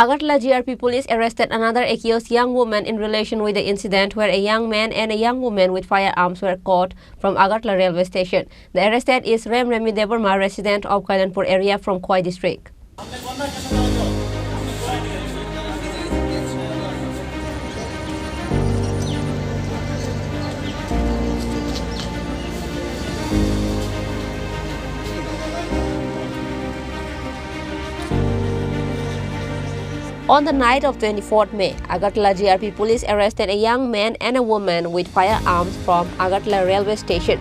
Agartala GRP police arrested another accused young woman in relation with the incident where a young man and a young woman with firearms were caught from Agartala railway station. The arrested is Remi Deborma, resident of Kailanpur area from Khwai district. On the night of 24th May, Agartala GRP police arrested a young man and a woman with firearms from Agartala railway station.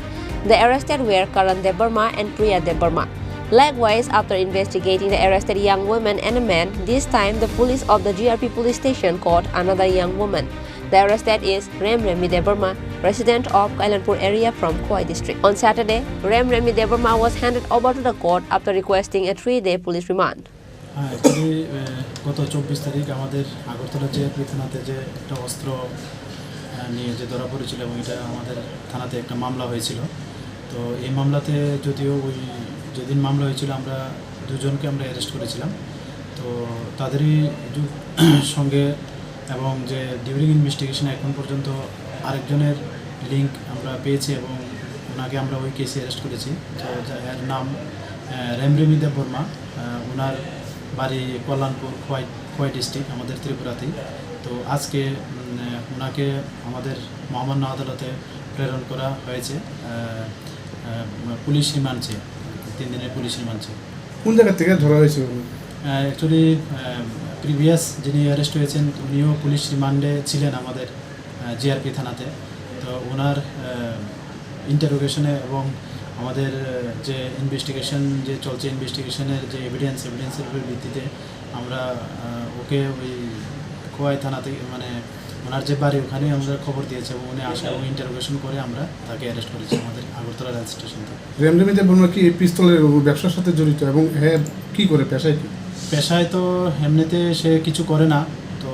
The arrested were Karan Deborma and Priya Deborma. Likewise, after investigating the arrested young woman and a man, this time the police of the GRP police station caught another young woman. The arrested is Remi Deborma, resident of Kailanpur area from Khwai district. On Saturday, Remi Deborma was handed over to the court after requesting a 3-day police remand. গত 24 তারিখ আমাদের Agartala GRP থানাতে যে একটা অস্ত্র নিয়ে যে ধরা পড়েছিল এবং এটা আমাদের থানাতে একটা মামলা হয়েছিল। তো এই মামলাতে যদিও ওই যেদিন মামলা হয়েছিল আমরা দুজনকে আমরা অ্যারেস্ট করেছিলাম। তো তাদেরই সঙ্গে এবং যে ডিউরিং ইনভেস্টিগেশন এখন পর্যন্ত আরেকজনের লিঙ্ক আমরা পেয়েছি এবং ওনাকে আমরা ওই কেসে অ্যারেস্ট করেছি। তো এর নাম রেমি দেববর্মা, ওনার বাড়ি কল্যাণপুর খোয়াই ডিস্ট্রিক্ট আমাদের ত্রিপুরাতেই। তো আজকে ওনাকে আমাদের মহামান্য আদালতে প্রেরণ করা হয়েছে পুলিশ রিমান্ডে, 3 দিনের পুলিশ রিমান্ডে। কোন জায়গা থেকে ধরা হয়েছে? অ্যাকচুয়ালি প্রিভিয়াস যিনি অ্যারেস্ট হয়েছেন উনিও পুলিশ রিমান্ডে ছিলেন আমাদের জিআরপি থানাতে। তো ওনার ইন্টারোগেশনে এবং আমাদের যে ইনভেস্টিগেশন যে চলছে, ইনভেস্টিগেশনের যে এভিডেন্সের ভিত্তিতে আমরা ওকে ওই খোয়াই থানাতে মানে ওনার যে বাড়ি ওখানে আমরা খবর দিয়েছি এবং উনি আসা এবং ইন্টারোগেশন করে আমরা তাকে অ্যারেস্ট করেছি আমাদের আগরতলা রেল স্টেশন থেকে। রেমি দেববর্মা কি এই পিস্তলের ব্যবসার সাথে জড়িত এবং হ্যাঁ কী করে পেশায় কি? পেশায় তো এমনিতে সে কিছু করে না। তো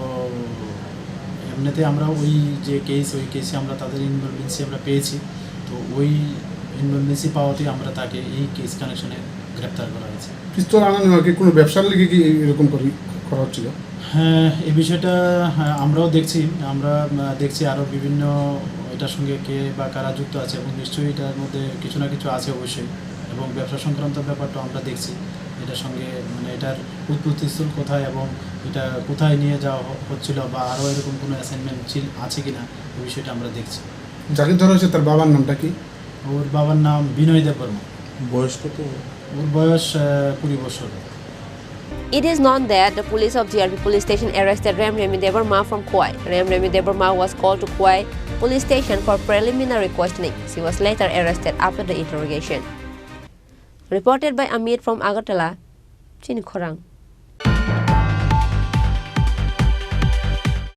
এমনিতে আমরা ওই যে কেস ওই কেসে আমরা তাদের ইনভলভেন্সি আমরা পেয়েছি। তো ওই ইনভলভেন্সি পাওয়াতেই আমরা তাকে এই কেস কানেকশনে গ্রেপ্তার করা হয়েছে। পিস্তল আনানো কি কোনো ব্যবসার লিগে কি এরকম করা হচ্ছিল? হ্যাঁ, এই বিষয়টা আমরাও দেখছি আরও বিভিন্ন এটার সঙ্গে কে বা কারা যুক্ত আছে এবং নিশ্চয়ই এটার মধ্যে কিছু না কিছু আছে অবশ্যই। এবং ব্যবসা সংক্রান্ত ব্যাপারটা আমরা দেখছি এটার সঙ্গে মানে এটার উৎপত্তিস্থল কোথায় এবং এটা কোথায় নিয়ে যাওয়া হচ্ছিল বা আরও এরকম কোনো অ্যাসাইনমেন্ট আছে কি না এই বিষয়টা আমরা দেখছি। যাকে ধরা হয়েছে তার বাবার নামটা কি? ওর বাবার নাম বিনয় দেববর্মা। বয়স কত? ওর বয়স 20 বছর। It is known that the police of GRP police station arrested Remi Deborma from Khwai. Remi Deborma was called to Khwai police station for preliminary questioning. She was later arrested after the interrogation. Reported by Amit from Agartala, Chinikhorang.